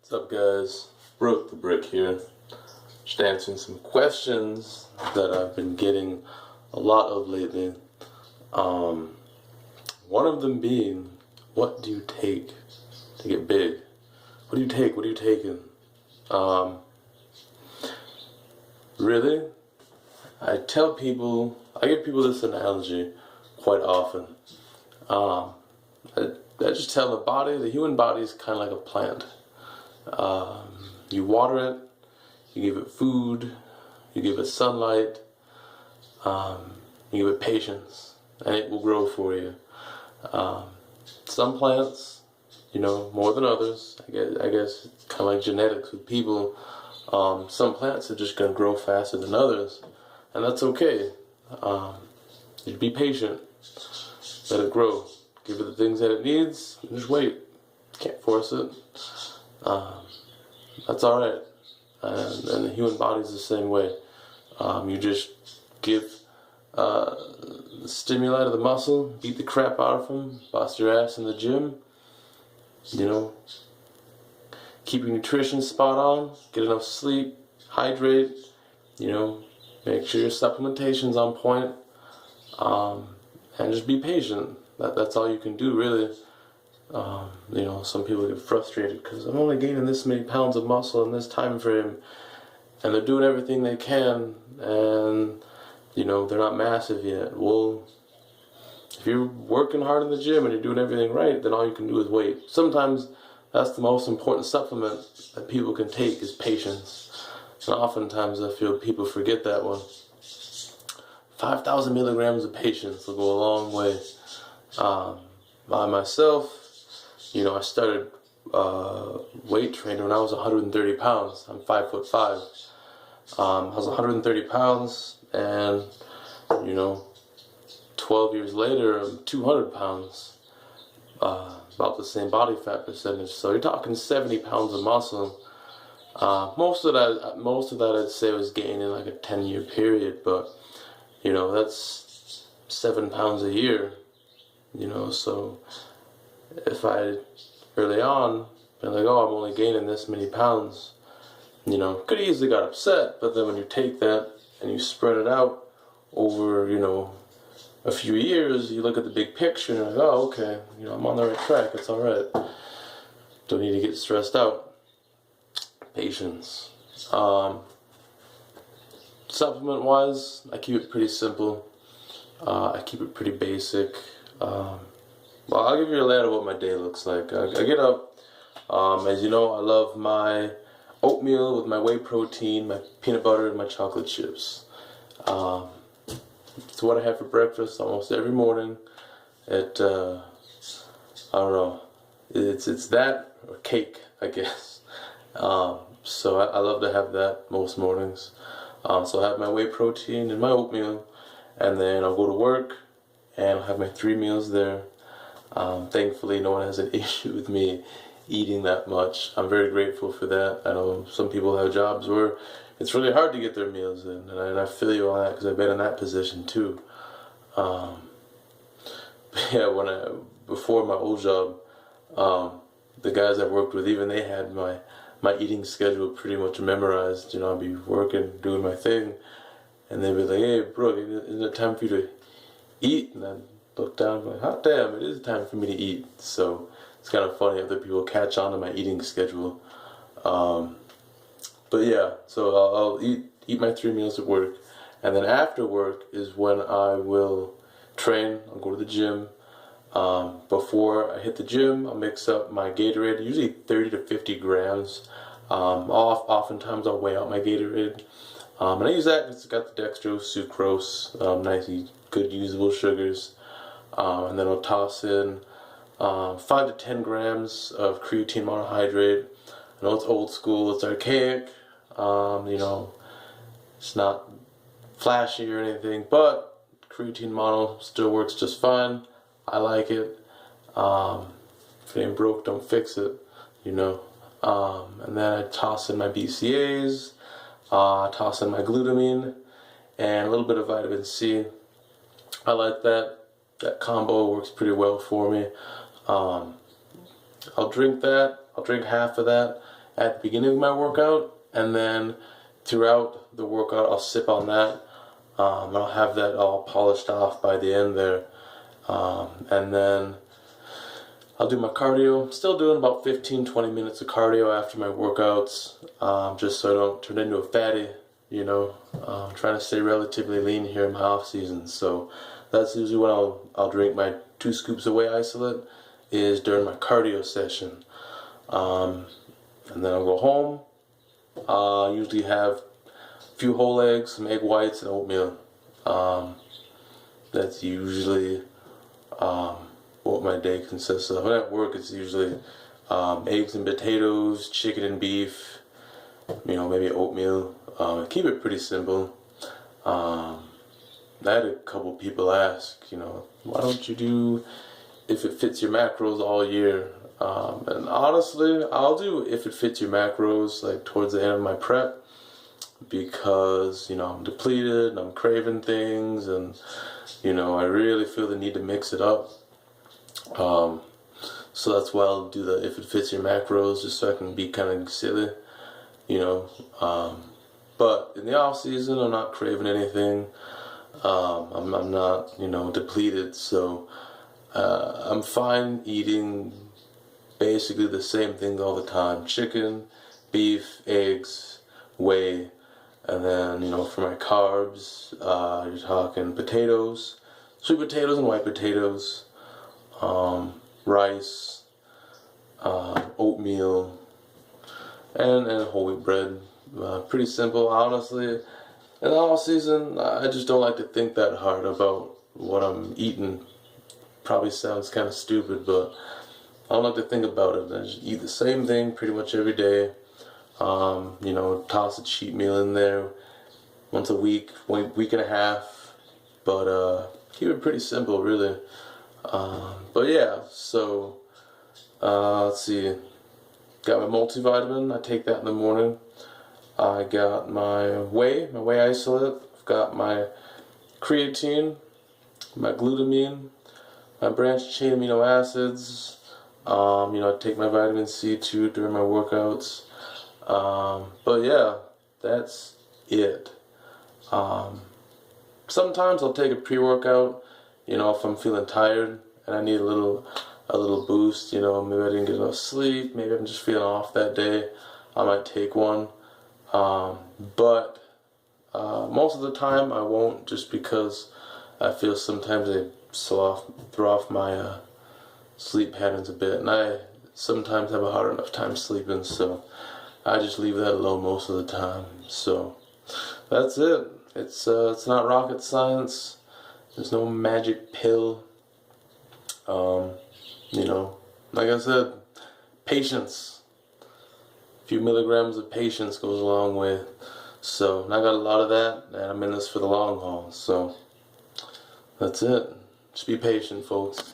What's up, guys? Broke the Brick here. Just answering some questions that I've been getting a lot of lately. One of them being, what do you take to get big? What do you take? What are you taking? Really? I give people this analogy quite often. I just tell the human body is kind of like a plant. You water it, you give it food, you give it sunlight, you give it patience, and it will grow for you. Some plants, more than others. I guess it's kind of like genetics with people. Some plants are just going to grow faster than others, and that's okay. You be patient, let it grow, give it the things that it needs, and just wait. Can't force it. That's alright. And the human body is the same way. You just give stimuli to the muscle, beat the crap out of them, bust your ass in the gym, keep your nutrition spot on, get enough sleep, hydrate, make sure your supplementation's on point, and just be patient. That's all you can do, really. Some people get frustrated because I'm only gaining this many pounds of muscle in this time frame, and they're doing everything they can, and they're not massive yet. Well, if you're working hard in the gym and you're doing everything right, then all you can do is wait. Sometimes that's the most important supplement that people can take is patience, and oftentimes I feel people forget that one. 5,000 milligrams of patience will go a long way. By myself, I started weight training when I was 130 pounds. I'm 5'5". I was 130 pounds, and 12 years later, I'm 200 pounds. About the same body fat percentage. So you're talking 70 pounds of muscle. Most of that I'd say was gained in like a 10-year period, but that's 7 pounds a year. So if I early on been like, oh, I'm only gaining this many pounds, could easily got upset. But then when you take that and you spread it out over, a few years, you look at the big picture and you're like, oh, okay, I'm on the right track. It's all right. Don't need to get stressed out. Patience. Supplement wise, I keep it pretty simple. I keep it pretty basic. Well, I'll give you a layout of what my day looks like. I get up, as you know, I love my oatmeal with my whey protein, my peanut butter, and my chocolate chips. It's what I have for breakfast almost every morning. I don't know, it's that or cake, I guess. So I love to have that most mornings. So I have my whey protein and my oatmeal, and then I'll go to work and I'll have my 3 meals there. Thankfully, no one has an issue with me eating that much. I'm very grateful for that. I know some people have jobs where it's really hard to get their meals in, and I feel you on that because I've been in that position too. Yeah, before my old job, the guys I worked with, even they had my eating schedule pretty much memorized. I'd be working, doing my thing, and they'd be like, "Hey, bro, isn't it time for you to eat?" And I'd look down and be like, hot damn, it is time for me to eat. So it's kind of funny other people catch on to my eating schedule. But yeah, so I'll eat my 3 meals at work, and then after work is when I will train. I'll go to the gym. Before I hit the gym, I'll mix up my Gatorade, usually 30 to 50 grams. Oftentimes I'll weigh out my Gatorade. And I use that because it's got the dextrose, sucrose, nice, good usable sugars. And then I'll toss in 5 to 10 grams of creatine monohydrate. I know it's old school, it's archaic, it's not flashy or anything, but creatine mono still works just fine. I like it. If it ain't broke, don't fix it, And then I toss in my BCAAs, toss in my glutamine, and a little bit of vitamin C. I like that. That combo works pretty well for me. I'll drink that. I'll drink half of that, at the beginning of my workout, and then throughout the workout I'll sip on that. I'll have that all polished off by the end there, and then I'll do my cardio. I'm still doing about 15-20 minutes of cardio after my workouts, just so I don't turn into a fatty, you know. I'm trying to stay relatively lean here in my off season, so that's usually when I'll drink my 2 scoops of whey isolate, is during my cardio session. And then I'll go home. I usually have a few whole eggs, some egg whites, and oatmeal. That's usually what my day consists of. When at work, it's usually eggs and potatoes, chicken and beef, you know, maybe oatmeal. Keep it pretty simple. I had a couple people ask, you know, why don't you do if it fits your macros all year? And honestly, I'll do if it fits your macros like towards the end of my prep, because, you know, I'm depleted and I'm craving things, and, you know, I really feel the need to mix it up. So that's why I'll do the if it fits your macros, just so I can be kind of silly, you know. But in the off season, I'm not craving anything. I'm not, you know, depleted, so I'm fine eating basically the same things all the time: chicken, beef, eggs, whey, and then, you know, for my carbs, you're talking potatoes, sweet potatoes and white potatoes, rice, oatmeal, and whole wheat bread. Pretty simple, honestly. In the off season, I just don't like to think that hard about what I'm eating. Probably sounds kind of stupid, but I don't like to think about it. I just eat the same thing pretty much every day. You know, toss a cheat meal in there once a week, week and a half. But keep it pretty simple, really. But yeah, so let's see. Got my multivitamin. I take that in the morning. I got my whey isolate. I've got my creatine, my glutamine, my branched chain amino acids. You know, I take my vitamin C too during my workouts. But yeah, that's it. Sometimes I'll take a pre-workout, you know, if I'm feeling tired and I need a little boost, you know, maybe I didn't get enough sleep, maybe I'm just feeling off that day, I might take one. But most of the time I won't, just because I feel sometimes they throw off my sleep patterns a bit, and I sometimes have a hard enough time sleeping, so I just leave that alone most of the time. So that's it. It's not rocket science. There's no magic pill. You know, like I said, patience. A few milligrams of patience goes a long way. So I got a lot of that, and I'm in this for the long haul. So that's it. Just be patient, folks.